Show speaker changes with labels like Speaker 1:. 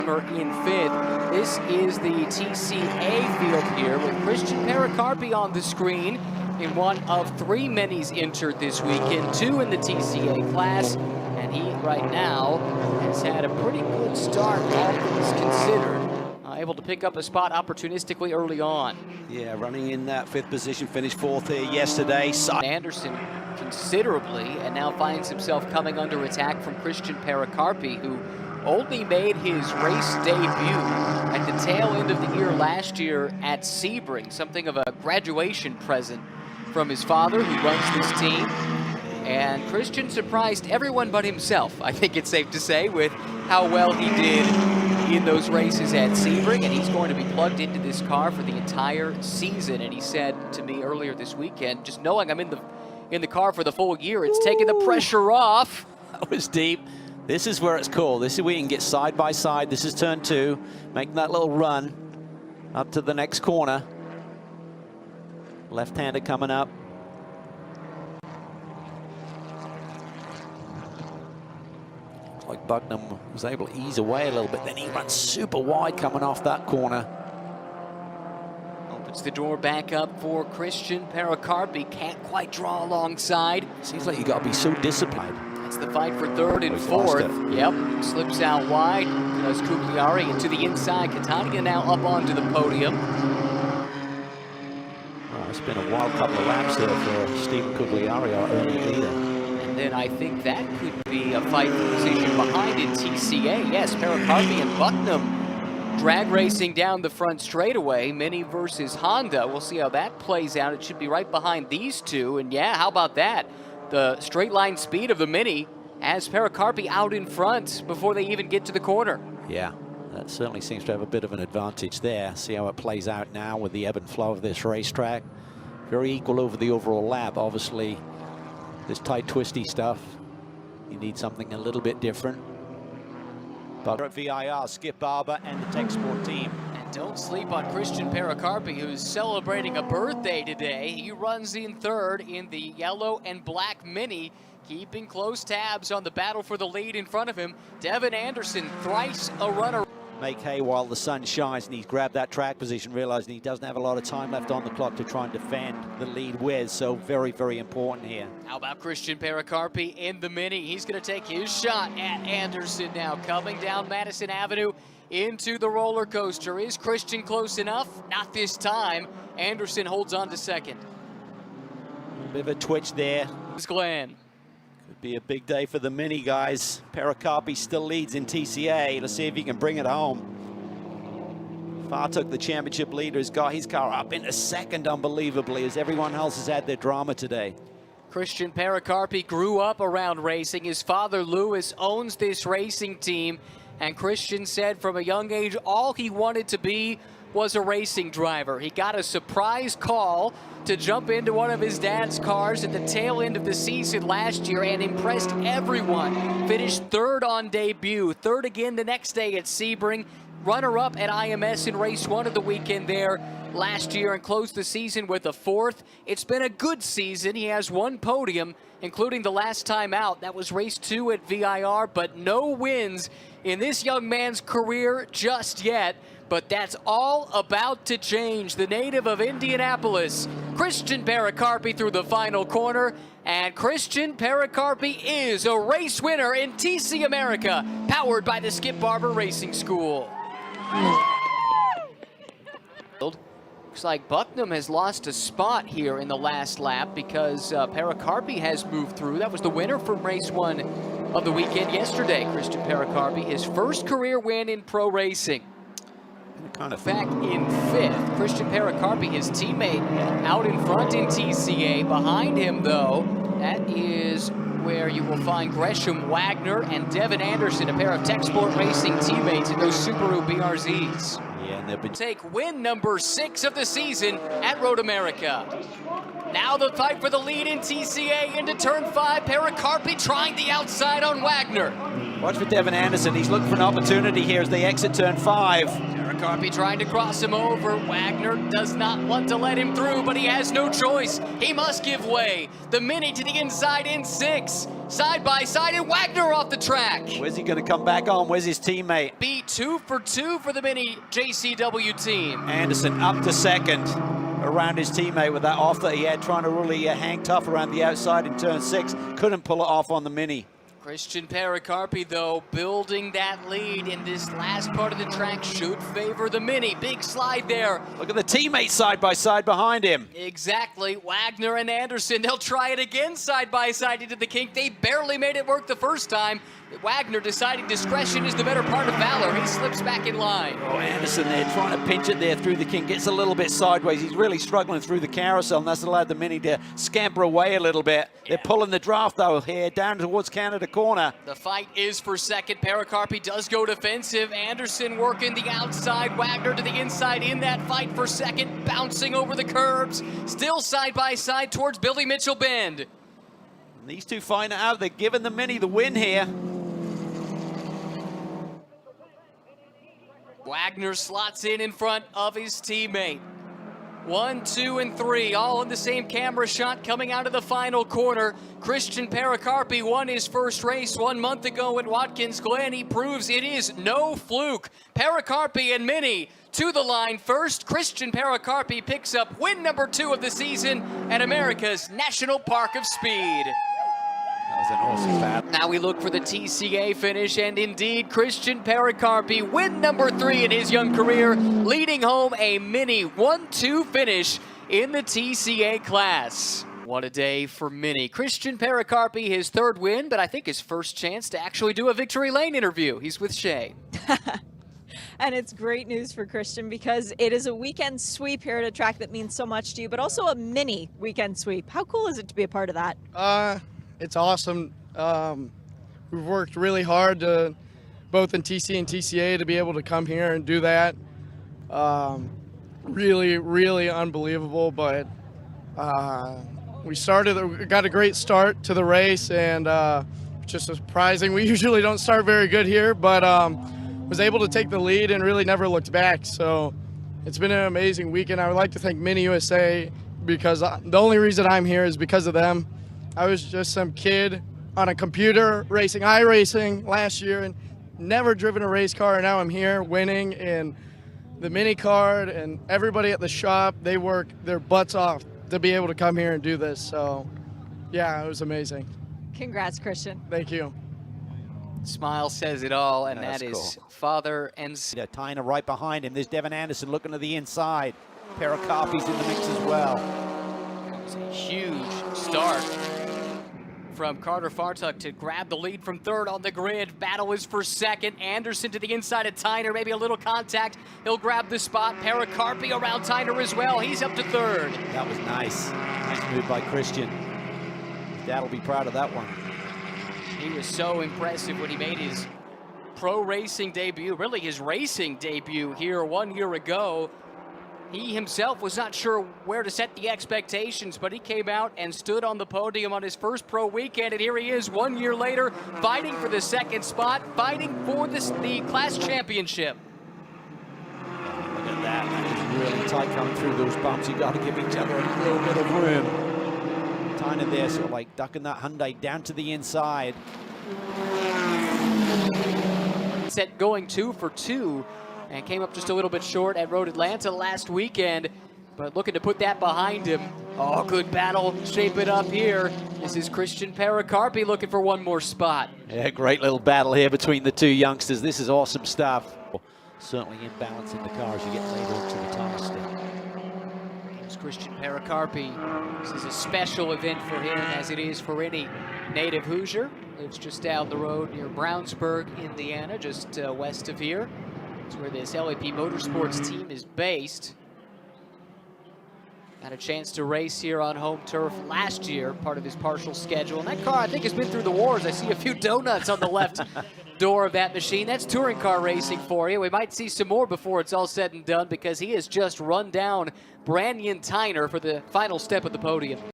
Speaker 1: In fifth. This is the TCA field here with Christian Pericarpi on the screen in one of 3 minis entered this weekend, 2 in the TCA class, and he right now has had a pretty good start, all things considered. Able to pick up a spot opportunistically early on.
Speaker 2: Yeah, running in that 5th position, finished 4th here yesterday.
Speaker 1: Anderson considerably, and now finds himself coming under attack from Christian Pericarpi, who only made his race debut at the tail end of the year last year at Sebring, something of a graduation present from his father, who runs this team. And Christian surprised everyone but himself, I think it's safe to say, with how well he did in those races at Sebring, and he's going to be plugged into this car for the entire season. And he said to me earlier this weekend, just knowing I'm in the car for the full year, it's taking the pressure off.
Speaker 2: That was deep. This is where it's cool. This is where you can get side by side. This is turn 2, making that little run up to the next corner. Left-hander coming up. Looks like Bucknam was able to ease away a little bit. Then he runs super wide coming off that corner.
Speaker 1: Opens the door back up for Christian Pericarpi. Can't quite draw alongside.
Speaker 2: Seems like you got to be so disciplined.
Speaker 1: It's the fight for 3rd and 4th. Yep, slips out wide. Does Cugliari into the inside. Catania now up onto the podium.
Speaker 2: Oh, it's been a wild couple of laps there for Stephen Cugliari, our early leader.
Speaker 1: And then I think that could be a fight for position behind in TCA. Yes, Pericarpi and Bucknam drag racing down the front straightaway. Mini versus Honda. We'll see how that plays out. It should be right behind these two. And yeah, how about that? The straight line speed of the Mini has Pericarpi out in front before they even get to the corner.
Speaker 2: Yeah, that certainly seems to have a bit of an advantage there. See how it plays out now with the ebb and flow of this racetrack. Very equal over the overall lap. Obviously, this tight, twisty stuff, you need something a little bit different. But at VIR, Skip Barber and the Tech Sport team.
Speaker 1: Don't sleep on Christian Pericarpi, who's celebrating a birthday today. He runs in 3rd in the yellow and black Mini, keeping close tabs on the battle for the lead in front of him. Devin Anderson, thrice a runner.
Speaker 2: Make hay while the sun shines, and he's grabbed that track position, realizing he doesn't have a lot of time left on the clock to try and defend the lead with. So very, very important here.
Speaker 1: How about Christian Pericarpi in the Mini? He's going to take his shot at Anderson now, coming down Madison Avenue into the roller coaster. Is Christian close enough? Not this time. Anderson holds on to 2nd.
Speaker 2: A bit of a twitch there.
Speaker 1: It's Glenn.
Speaker 2: Could be a big day for the Mini guys. Pericarpi still leads in TCA. Let's see if he can bring it home. Farr took the championship leader. Has got his car up into 2nd unbelievably, as everyone else has had their drama today.
Speaker 1: Christian Pericarpi grew up around racing. His father, Louis, owns this racing team. And Christian said from a young age, all he wanted to be was a racing driver. He got a surprise call to jump into one of his dad's cars at the tail end of the season last year and impressed everyone. Finished 3rd on debut, 3rd again the next day at Sebring, runner-up at IMS in race 1 of the weekend there last year, and closed the season with a 4th. It's been a good season. He has 1 podium, including the last time out. That was race 2 at VIR, but no wins in this young man's career just yet. But that's all about to change. The native of Indianapolis, Christian Pericarpi through the final corner. And Christian Pericarpi is a race winner in TC America, powered by the Skip Barber Racing School. Looks like Bucknam has lost a spot here in the last lap because Pericarpi has moved through. That was the winner from race 1 of the weekend yesterday, Christian Pericarpi, his first career win in pro racing. Back in 5th, Christian Pericarpi, his teammate, out in front in TCA. Behind him, though, that is where you will find Gresham Wagner and Devin Anderson, a pair of Tech Sport Racing teammates in those Subaru BRZs.
Speaker 2: Yeah, and they've been
Speaker 1: take win number 6 of the season at Road America. Now the fight for the lead in TCA into turn 5. Pericarpi trying the outside on Wagner.
Speaker 2: Watch for Devin Anderson. He's looking for an opportunity here as they exit turn 5.
Speaker 1: Pericarpi trying to cross him over. Wagner does not want to let him through, but he has no choice. He must give way. The Mini to the inside in 6. Side by side, and Wagner off the track.
Speaker 2: Where's he going to come back on? Where's his teammate?
Speaker 1: Beat 2 for 2 for the Mini JCW team.
Speaker 2: Anderson up to second around his teammate with that off that he had, trying to really hang tough around the outside in turn 6. Couldn't pull it off on the Mini.
Speaker 1: Christian Pericarpi, though, building that lead in this last part of the track should favor the Mini. Big slide there.
Speaker 2: Look at the teammates side by side behind him.
Speaker 1: Exactly. Wagner and Anderson, they'll try it again side by side into the kink. They barely made it work the first time. Wagner deciding discretion is the better part of valor. He slips back in line.
Speaker 2: Oh, Anderson there trying to pinch it there through the kink. Gets a little bit sideways. He's really struggling through the carousel, and that's allowed the Mini to scamper away a little bit. They're pulling the draft, though, here down towards Canada corner.
Speaker 1: The fight is for second. Pericarpi does go defensive. Anderson working the outside. Wagner to the inside in that fight for second. Bouncing over the curbs. Still side by side towards Billy Mitchell Bend.
Speaker 2: And these two find out they're giving the Mini the win here.
Speaker 1: Wagner slots in front of his teammate. 1, 2, and 3, all in the same camera shot coming out of the final corner. Christian Pericarpi won his first race 1 month ago at Watkins Glen. He proves it is no fluke. Pericarpi and Mini to the line first. Christian Pericarpi picks up win number 2 of the season at America's National Park of Speed.
Speaker 2: That was an awesome battle.
Speaker 1: Now we look for the TCA finish, and indeed, Christian Pericarpi, win number 3 in his young career, leading home a Mini 1-2 finish in the TCA class. What a day for Mini. Christian Pericarpi, his 3rd win, but I think his first chance to actually do a Victory Lane interview. He's with Shay.
Speaker 3: And it's great news for Christian because it is a weekend sweep here at a track that means so much to you, but also a Mini weekend sweep. How cool is it to be a part of that?
Speaker 4: It's awesome. We've worked really hard to, both in TC and TCA, to be able to come here and do that. Really, really unbelievable, but we got a great start to the race, and just surprising. We usually don't start very good here, but was able to take the lead and really never looked back. So it's been an amazing weekend. I would like to thank Mini USA because the only reason I'm here is because of them. I was just some kid on a computer racing iRacing last year and never driven a race car, and now I'm here winning in the Mini card, and everybody at the shop, they work their butts off to be able to come here and do this. So yeah, it was amazing.
Speaker 3: Congrats, Christian.
Speaker 4: Thank you.
Speaker 1: Smile says it all, and
Speaker 2: That's
Speaker 1: that is
Speaker 2: cool.
Speaker 1: father and
Speaker 2: Tyner right behind him. There's Devin Anderson looking to the inside. Pericarpi's in the mix as well.
Speaker 1: It was a huge start from Carter Fartuck to grab the lead from 3rd on the grid. Battle is for 2nd. Anderson to the inside of Tyner. Maybe a little contact. He'll grab the spot. Pericarpi around Tyner as well. He's up to 3rd.
Speaker 2: That was nice. Nice move by Christian. His dad will be proud of that one.
Speaker 1: He was so impressive when he made his pro racing debut, really his racing debut here 1 year ago. He himself was not sure where to set the expectations, but he came out and stood on the podium on his first pro weekend, and here he is 1 year later, fighting for the 2nd spot, fighting for the class championship.
Speaker 2: Look at that. That is really tight coming through those bumps. You got to give each other a little bit of room. Tyner there, sort of like ducking that Hyundai down to the inside.
Speaker 1: Set going 2 for 2. And came up just a little bit short at Road Atlanta last weekend, but looking to put that behind him. Oh, good battle, shape it up here. This is Christian Pericarpi looking for one more spot.
Speaker 2: Yeah, great little battle here between the two youngsters. This is awesome stuff. Certainly in balance in the car as you get later into the task stick.
Speaker 1: Here's Christian Pericarpi. This is a special event for him, as it is for any native Hoosier. Lives just down the road near Brownsburg, Indiana, just west of here. Where this LAP Motorsports team is based. Had a chance to race here on home turf last year, part of his partial schedule. And that car, I think, has been through the wars. I see a few donuts on the left door of that machine. That's touring car racing for you. We might see some more before it's all said and done because he has just run down Brandon Tyner for the final step of the podium.